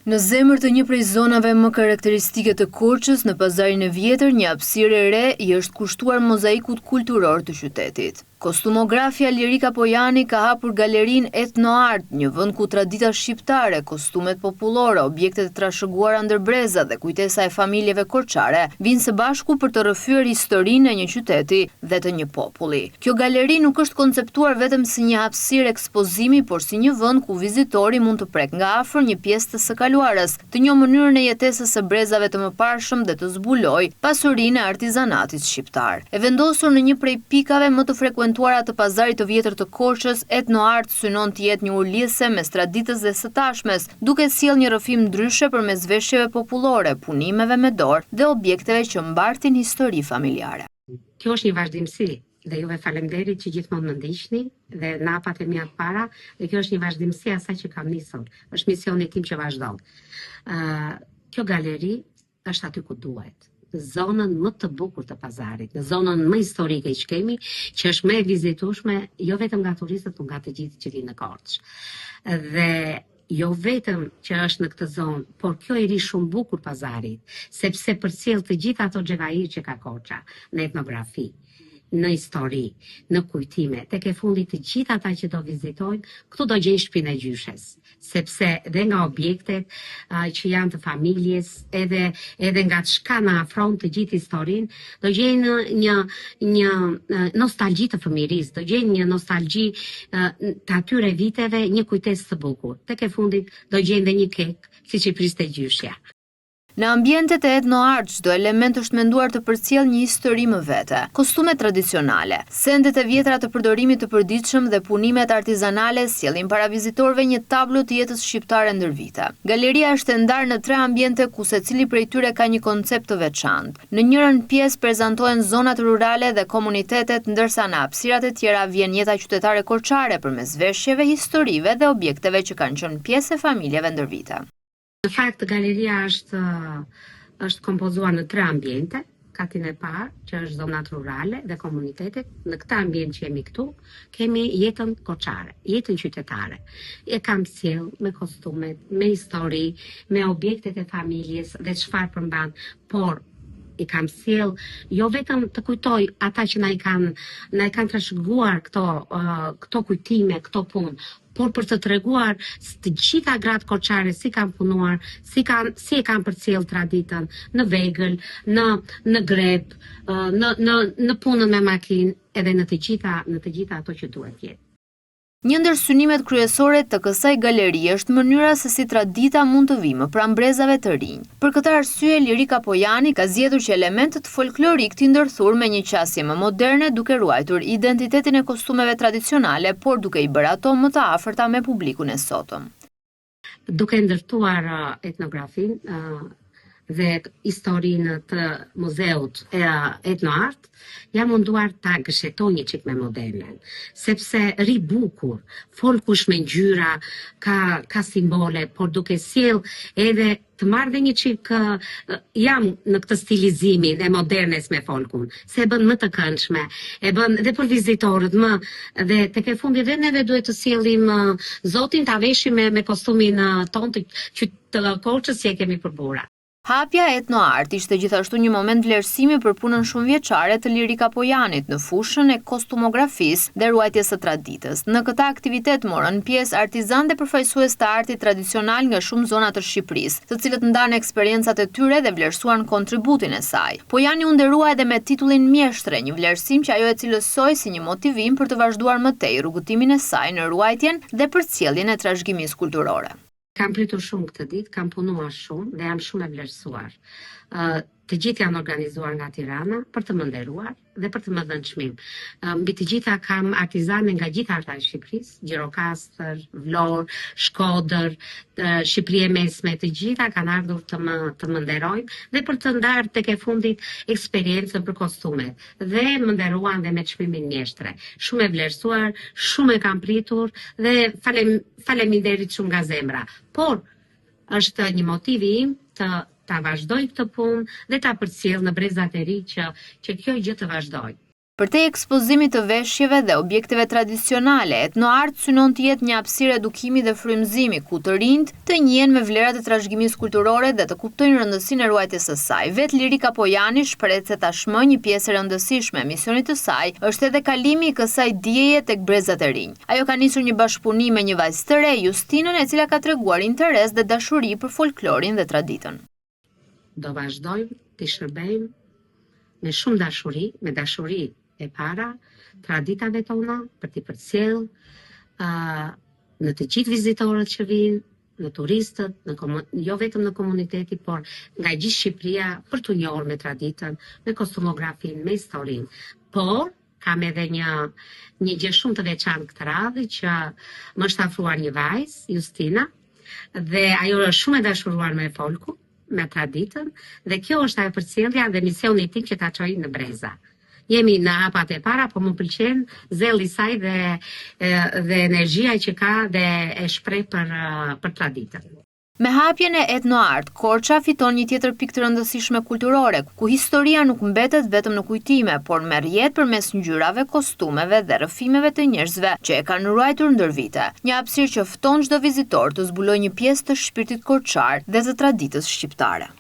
Në zemër të një prej zonave më karakteristike të Korçës, në pazarin e vjetër, një hapësirë e re i është kushtuar mozaikut kulturor të qytetit. Kostumografja Lirika Pojani ka hapur galerinë Etno Art, një vend ku tradita shqiptare, kostumet popullore, objektet e trashëguara ndër breza dhe kujtesa e familjeve korçare vinë së bashku për të rrëfyer historinë e një qyteti dhe të një populli. Kjo galeri nuk është konceptuar vetëm si një hapësirë ekspozimi, por si një vend ku vizitori mund të prek nga afër një pjesë të së kaluarës, të njohë mënyrën e jetesës së brezave të mëparshëm dhe të zbulojë pasurinë e artizanatit shqiptar. E vendosur në një prej pikave më të frekuentuara të pazarit të vjetër të Korçës, Etno Art synon të jetë një urlisje mes traditës dhe së tashmes, duke sjellë një rrëfim ndryshe përmes veshjeve popullore, punimeve me dorë dhe objekteve që mbartin histori familjare. Kjo është një vazhdimsi dhe juve faleminderit që gjithmonë më ndiqni dhe napat e mia të para, dhe kjo është një vazhdimsi asaj që kam nisur. Është misioni tim që vazhdon. Kjo galeri është aty ku duhet, në zonën më të bukur të pazarit, në zonën më historike që kemi, që është më e vizitueshme jo vetëm nga turistët, por nga të gjithë që vinë në Korçë. Dhe jo vetëm që është në këtë zonë, por kjo i ri shumë bukur pazarit, sepse përcjell të gjithë ato xhevair që ka Korça në etnografi, në histori, në kujtime, tek e fundit të gjithë ata që do vizitojnë, këtu do gjejnë shtëpinë e gjyshes, sepse dhe nga objektet që janë të familjes, edhe nga çka na afron të gjithë historinë, do gjejnë një nostalgji të fëmirisë, do gjejnë një nostalgji të atyre viteve, një kujtesë të bukur. Tek e fundit do gjejnë dhe një kek, siç i priste gjyshja. Në ambientet e Etno Art, çdo element është menduar të përcjellë një histori më vete. Kostume tradicionale, sendet e vjetra të përdorimit të përditshëm dhe punimet artizanale sjellin para vizitorëve një tablo të jetës shqiptare ndër vite. Galeria është e ndarë në 3 ambiente ku secili prej tyre ka një koncept të veçantë. Në njërin pjesë prezantohen zonat rurale dhe komunitetet, ndërsa në hapësirat e tjera vjen jeta qytetare korçare përmes veshjeve, historive dhe objekteve që kanë qenë pjesë e familjeve ndër vite. Në fakt, galeria është kompozuar në 3 ambiente. Katin e parë, që është zonat rurale dhe komunitetet. Në këtë ambient që jemi këtu, kemi jetën korçare, jetën qytetare. E kam sjell me kostumet, me histori, me objektet e familjes dhe çfarë përmban, por i kam sjell jo vetëm të kujtoj ata që na i kanë trashëguar këto kujtime, këto punë, por për të treguar të gjitha gratë korçare si kanë punuar, si e kanë përcjell traditën në vegël, në grep, në punën me makinë, edhe në të gjitha ato që duhet jetë. Një ndër synimet kryesore të kësaj galerie është mënyra se si tradita mund të vijë pranë brezave të rinj. Për këtë arsye, Lirika Pojani ka zgjedhur që elementet folklorik të ndërthur me një qasje më moderne, duke ruajtur identitetin e kostumeve tradicionale, por duke i bërë ato më të afërta me publikun e sotëm. Duke ndërtuar etnografinë dhe historinë të muzeut Etno Art, jam munduar ta gëshetoj një çik me modernën, sepse ri bukur, folkush me ngjyra, ka simbole, por duke sjell edhe të marrë dhe një çik jam në këtë stilizimin e modernes me folkun, se e bën më të këndshme, e bën dhe për vizitorët dhe tek e fundit dhe neve duhet të sjellim zotin ta veshim me kostumin ton të Korçës që e kemi përbura. Hapja Etno Art ishte gjithashtu një moment vlerësimi për punën shumëvjeçare të Lirika Pojanit në fushën e kostumografisë dhe ruajtjes së traditës. Në këtë aktivitet morën pjesë artizanë dhe përfaqësues të artit tradicional nga shumë zona të Shqipërisë, të cilët ndanë eksperiencat e tyre dhe vlerësuan kontributin e saj. Pojani u nderua edhe me titullin mjeshtre, një vlerësim që ajo e cilësoi si një motivim për të vazhduar më tej rrugëtimin e saj në ruajtjen dhe përcjelljen e trashëgimisë kulturore. Kam pritur shumë këtë ditë, kam punuar shumë dhe jam shumë e vlerësuar. Të gjithë janë organizuar nga Tirana për të më nderuar dhe për të më dhënë çmim. Mbi të gjitha kam artizane nga gjithë arta e Shqipërisë, Gjirokastër, Vlorë, Shkodër, Shqipëri e Mesme, të gjitha kanë ardhur të më nderojnë dhe për të ndarë tek e fundit eksperiencën për kostumet. Dhe më nderuan dhe me çmimin mjeshtre. Shumë e vlerësuar, shumë e kam pritur dhe faleminderit shumë nga zemra. Por është një motivi im ta vazhdoj këtë punë dhe ta përcjell në brezat e ri që kjo gjë të vazhdoj. Përtej ekspozimit të veshjeve dhe objekteve tradicionale, Etnoart synon të jetë një hapësirë edukimi dhe frymëzimi ku të rinjt të njihen me vlerat e trashëgimisë kulturore dhe të kuptojnë rëndësinë e ruajtjes së saj. Vet Lirika Pojani shpreh se tashmë një pjesë e rëndësishme e misionit të saj është edhe kalimi i kësaj dieje tek brezat e rinj. Ajo ka nisur një bashkëpunim me një vajzë të re, Justinën, e cila ka treguar interes dhe dashuri për folklorin dhe traditën. Do vazhdojmë të shërbejmë me shumë dashuri, me dashuri e para, traditave tona, për t'i përcjell në të gjithë vizitorët që vinë, në turistët, jo vetëm në komuniteti, por nga gjithë Shqipëria për t'u njohur me traditën, me kostumografin, me historinë. Por, kam edhe një gjë shumë të veçantë këtë radhë që më është afruar një vajzë, Justina, dhe ajo është shumë e dashuruar me folku, me traditën, dhe kjo është ajo përcjellja dhe misioni tim që ta çoj në breza. Jemi në hapat e para, po më pëlqen zelli i saj dhe energjia që ka dhe e shpreh për traditën. Me hapjen e Etnoart, Korça fiton një tjetër pikë të rëndësishme kulturore, ku historia nuk mbetet vetëm në kujtime, por merr jetë përmes ngjyrave, kostumeve dhe rrëfimeve të njerëzve që e kanë ruajtur ndër vite. Një hapësirë që fton çdo vizitor të zbulojë një pjesë të shpirtit korçar dhe të traditës shqiptare.